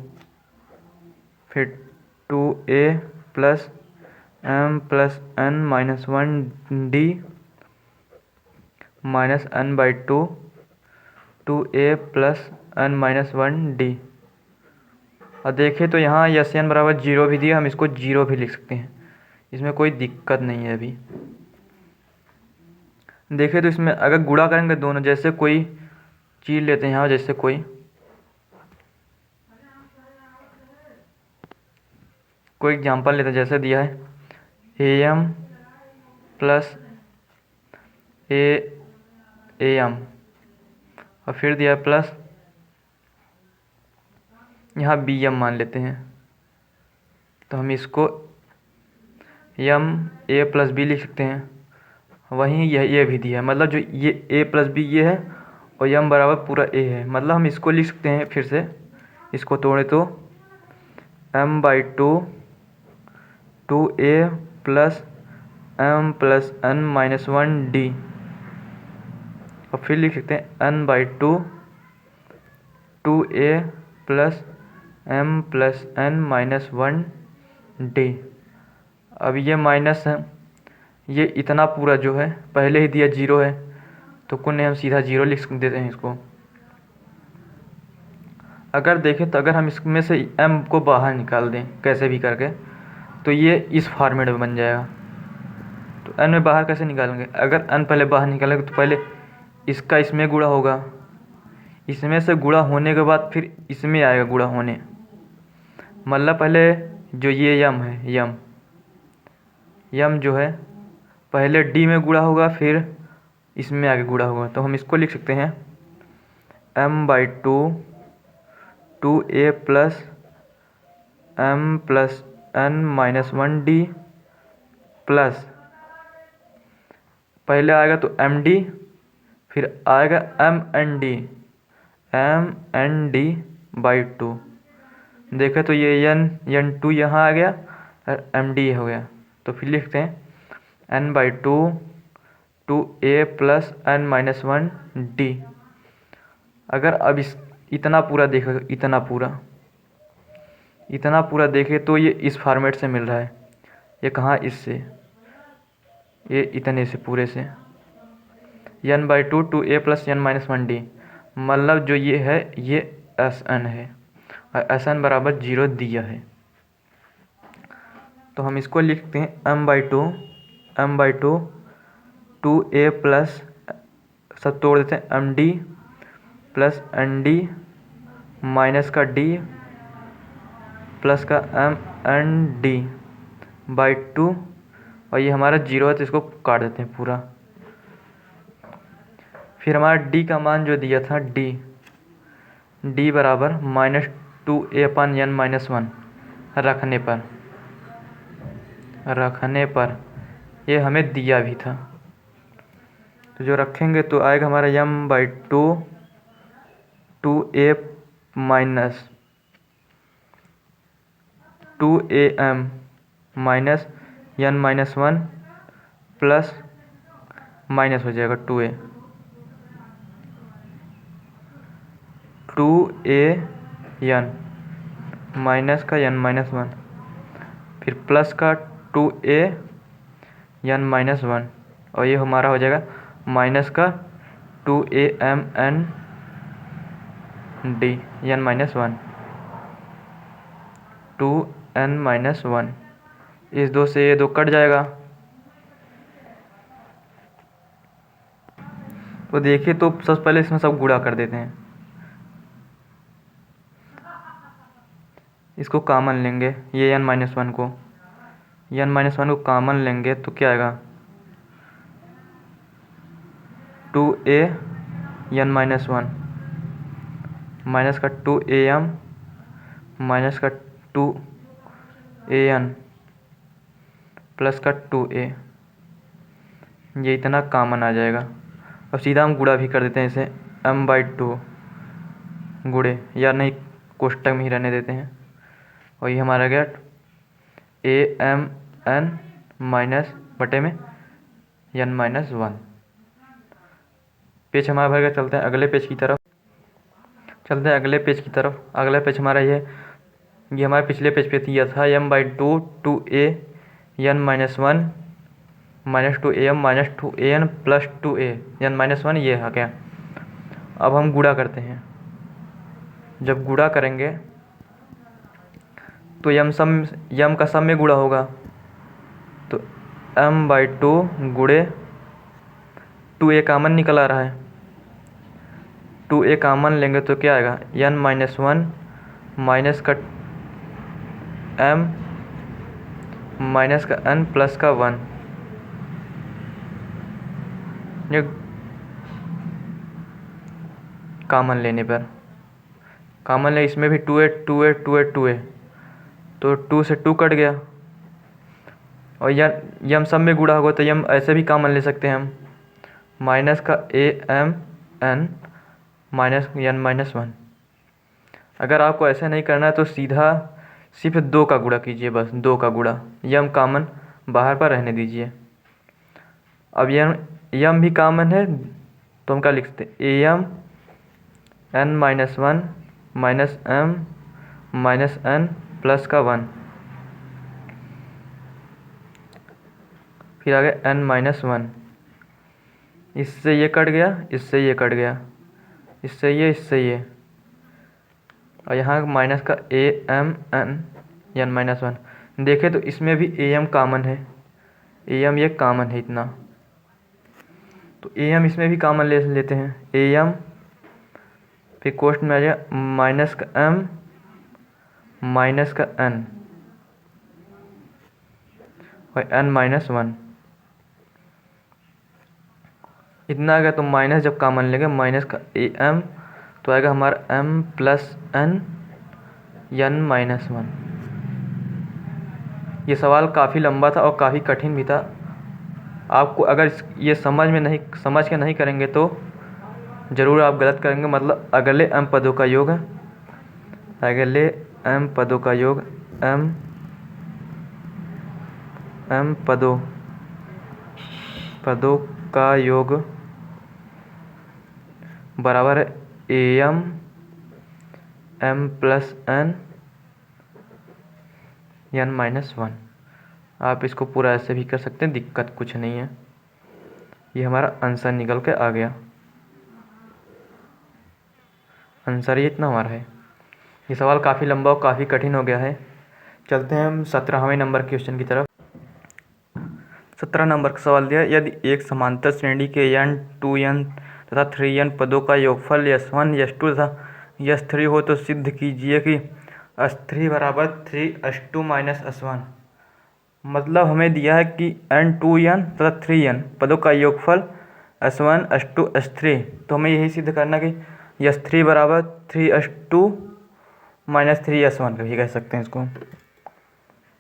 फिर 2a plus m plus n minus 1 d minus n/2 2a plus n minus 1 d। और देखें तो यहाँ Sn बराबर 0 भी दिया, हम इसको 0 भी लिख सकते हैं, इसमें कोई दिक्कत नहीं है। अभी देखें तो इसमें अगर गुणा करेंगे दोनों, जैसे कोई चीज़ लेते हैं यहाँ, जैसे कोई कोई एग्जांपल लेते हैं, जैसे दिया है AM प्लस AM और फिर दिया है प्लस यहाँ BM मान लेते हैं, तो हम इसको MA प्लस B लिख सकते हैं। वहीं ये भी दिया है, मतलब जो ये A प्लस B ये है और M बराबर पूरा A है, मतलब हम इसको लिख सकते हैं फिर से, इसको तोड़े तो M/2 2A plus M plus N-1D और फिर लिख सकते हैं N/2 2A plus M plus N-1D। अब ये माइनस है, ये इतना पूरा जो है पहले ही दिया 0 है, तो कुछ नहीं हम सीधा 0 लिख देते हैं इसको। अगर देखें तो अगर हम इसमें से M को बाहर निकाल दें कैसे भी करके, तो ये इस फॉर्मेट में बन जाएगा। तो N में बाहर कैसे निकालेंगे, अगर N पहले बाहर निकालेंगे तो पहले इसका इसमें गुणा होगा, इसमें से गुणा होने के बाद फिर इसमें आएगा गुणा होने, मतलब पहले जो ये M है, M जो है पहले D में गुणा होगा फिर इसमें आगे गुणा होगा, तो हम इसको लिख सकते हैं M/2 2A plus M plus N-1D plus पहले आएगा तो MD फिर आएगा MND/2। देखें तो ये N2 यहाँ आ गया और MD हो गया, तो फिर लिखते हैं N/2 2A प्लस N-1D। अगर अब इतना पूरा देखो, इतना पूरा देखे तो ये इस फॉर्मेट से मिल रहा है। ये कहाँ, इससे, ये इतने से पूरे से N/2 2A प्लस N-1D, मतलब जो ये है ये SN है और SN बराबर 0 दिया है। तो हम इसको लिखते हैं M/2 2A प्लस, सब तोड़ देते हैं, MD प्लस ND माइनस का D प्लस का MND/2 और ये हमारा 0 है तो इसको काट देते हैं पूरा। फिर हमारा D का मान जो दिया था D बराबर -2A/N-1 रखने पर ये हमें दिया भी था, तो जो रखेंगे तो आएगा हमारा M/2 2A minus 2AM minus N-1 plus minus हो जाएगा 2AN माइनस का N-1 फिर प्लस का 2AN-1 और ये हमारा हो जाएगा माइनस का 2AMND/N-1 2N-1, इस 2 से ये 2 कट जाएगा। तो देखिए, तो सबसे पहले इसमें सब गुणा कर देते हैं, इसको कॉमन लेंगे, ये N-1 को कॉमन लेंगे तो क्या आएगा 2AN-1 माइनस का 2AM माइनस का 2AN प्लस का 2A, ये इतना कॉमन आ जाएगा। अब सीधा हम गुणा भी कर देते हैं इसे, M/2 गुणे, या नहीं कोष्टक में ही रहने देते हैं, और ये हमारा गया AMN माइनस बटे में N-1। पेज हमारा भर गया, चलते हैं अगले पेज की तरफ। अगला पेज हमारा ये हमारे पिछले पेज पे दिया था M/2 2AN-1 minus 2AM minus 2AN plus 2AN-1, ये आ गया। अब हम गुणा करते हैं, जब गुणा करेंगे तो M का सम में गुणा होगा, तो M/2 गुणे 2A कॉमन निकल आ रहा है, 2A कॉमन लेंगे तो क्या आएगा N-1 माइनस का M माइनस का n प्लस का 1, ये कॉमन लेने पर, कॉमन ले इसमें भी 2a 2a 2a 2a, तो 2 से 2 कट गया, और यम सब में गुणा होगा तो यम ऐसे भी कॉमन ले सकते हैं हम, माइनस का a m n minus n minus 1। अगर आपको ऐसे नहीं करना है तो सीधा सिर्फ 2 का गुणा कीजिए, बस 2 का गुणा, यम कॉमन बाहर पर रहने दीजिए। अब यम भी कॉमन है तो हम क्या लिख सकते हैं, A M n minus 1 minus m minus n plus का 1, फिर आ गया n माइनस 1, इससे ये कट गया, इससे ये कट गया, इससे ये, और यहाँ माइनस का a m n माइनस 1। देखें तो इसमें भी a m कॉमन है, a m ये कॉमन है इतना, तो a m इसमें भी कॉमन ले लेते हैं, a m फिर कोष्ट में आ जाएगा माइनस का m माइनस का n और n माइनस 1, इतना आ गया। तो माइनस जब कॉमन लेंगे माइनस का ए m तो आएगा हमारा m प्लस n माइनस 1। ये सवाल काफ़ी लंबा था और काफ़ी कठिन भी था। आपको अगर ये समझ के नहीं करेंगे तो ज़रूर आप गलत करेंगे। मतलब अगले m पदों का योग, अगले m पदों का योग, m पदों का योग बराबर है ए m प्लस n माइनस 1। आप इसको पूरा ऐसे भी कर सकते हैं, दिक्कत कुछ नहीं है। ये हमारा आंसर निकल के आ गया, आंसर ये इतना हमारा है। ये सवाल काफ़ी लंबा और काफ़ी कठिन हो गया है। चलते हैं हम 17वें नंबर के क्वेश्चन की तरफ। 17 नंबर का सवाल दिया, यदि एक समांतर श्रेणी के n 2n तथा 3n पदों का योगफल s1 s2 तथा s3 हो तो सिद्ध कीजिए कि s3 बराबर 3s2 माइनस s1। मतलब हमें दिया है कि n 2n तथा 3n पदों का योगफल s1 s2 s3, तो हमें यही सिद्ध करना कि s3 बराबर 3s2 माइनस 3s1 भी कह सकते हैं इसको।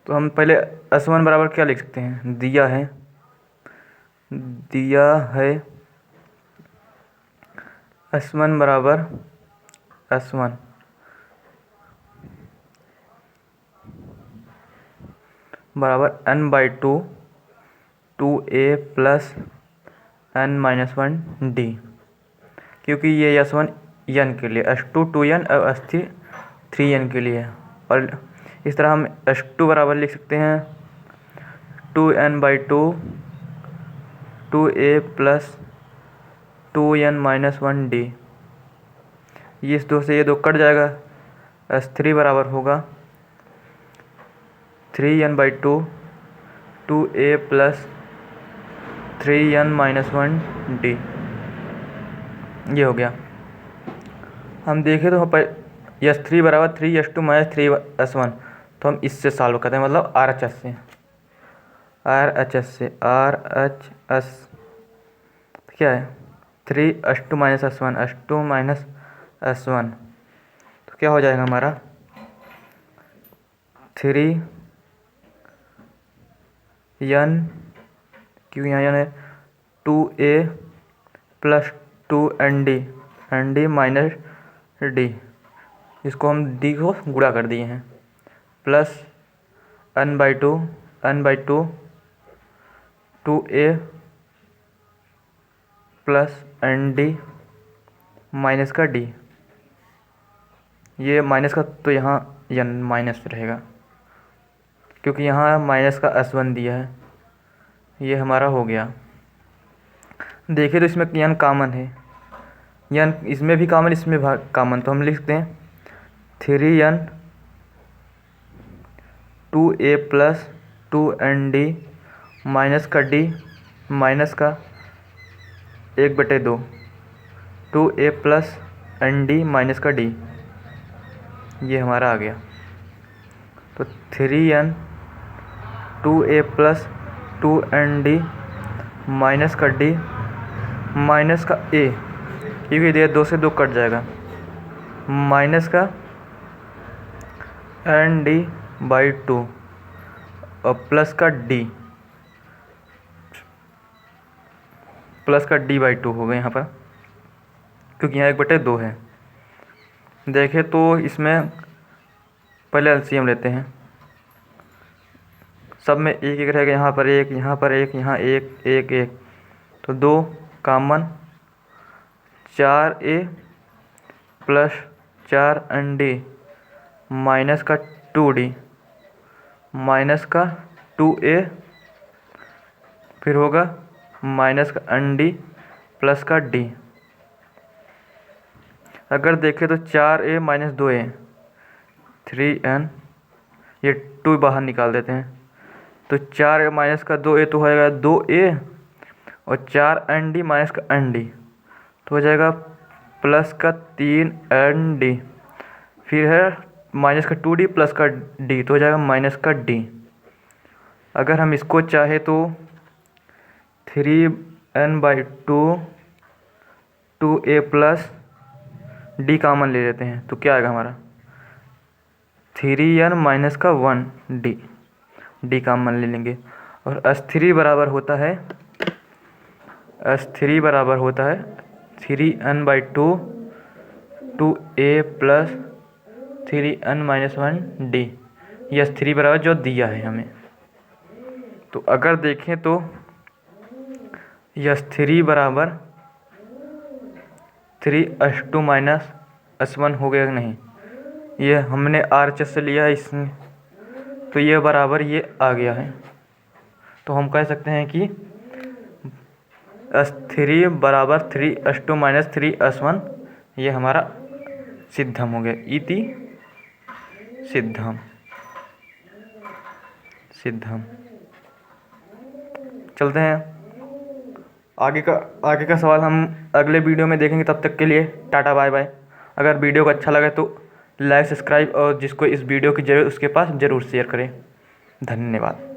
तो हम पहले s1 बराबर क्या लिख सकते हैं, दिया है s1 बराबर n/2 2a plus n minus 1 d, क्योंकि ये s1 n के लिए, s2 2n और s3 3n के लिए है। और इस तरह हम s2 बराबर लिख सकते हैं 2n/2 2a plus 2n minus 1 d। ये इस 2 से ये 2 कट जाएगा, s3 बराबर होगा 3n/2 2a plus 3n minus 1 d। ये हो गया। हम देखें तो s3 बराबर 3s2 माइनस 3s1, तो हम इससे सॉल्व करते हैं, मतलब RHS क्या है 3s2 minus s1 minus s1, तो क्या हो जाएगा हमारा 3n, क्यों यहाँ n है 2a plus 2nd minus d, इसको हम d को गुणा कर दिए हैं, plus n/2 2a plus nd minus का d। ये माइनस का तो यहाँ n माइनस रहेगा, क्योंकि यहाँ माइनस का s1 दिया है। ये हमारा हो गया। देखिए तो इसमें n कॉमन है, n इसमें भी कॉमन, इसमें कॉमन, तो हम लिखते हैं 3n 2a plus 2nd minus का d माइनस का 1/2 2a प्लस nd माइनस का d। ये हमारा आ गया। तो 3n 2a plus 2nd minus का d माइनस का a, क्योंकि ये 2 से 2 कट जाएगा, माइनस का nd/2 और प्लस का d/2 हो गए यहाँ पर, क्योंकि यहाँ 1/2 है। देखें तो इसमें पहले एलसीएम लेते हैं, सब में एक एक रहेगा, यहाँ पर एक, यहाँ पर एक, यहाँ एक, एक एक, तो 2 common, 4a plus 4nd minus का 2d माइनस का 2a, फिर होगा माइनस का nd प्लस का d। अगर देखें तो 4a माइनस 2a 3n, ये 2 बाहर निकाल देते हैं, तो 4a माइनस का 2a तो हो जाएगा 2a, और 4nd माइनस का nd तो हो जाएगा प्लस का 3nd, फिर है माइनस का 2d प्लस का d तो हो जाएगा माइनस का d। अगर हम इसको चाहे तो 3n/2 2a plus d common ले लेते हैं, तो क्या आएगा हमारा 3n माइनस का 1d, d कॉमन ले लेंगे, और s3 बराबर होता है 3n/2 2a plus 3n minus 1d, ये s3 बराबर जो दिया है हमें। तो अगर देखें तो s3 बराबर 3s2 माइनस s1 हो गया नहीं, ये हमने RHS से लिया है इसमें, तो ये बराबर ये आ गया है। तो हम कह सकते हैं कि s3 बराबर 3s2 माइनस 3s1, ये हमारा सिद्धम हो गया, इति सिद्धम। चलते हैं आगे का सवाल हम अगले वीडियो में देखेंगे। तब तक के लिए टाटा बाय बाय। अगर वीडियो को अच्छा लगे तो लाइक सब्सक्राइब, और जिसको इस वीडियो की ज़रूरत उसके पास ज़रूर शेयर करें। धन्यवाद।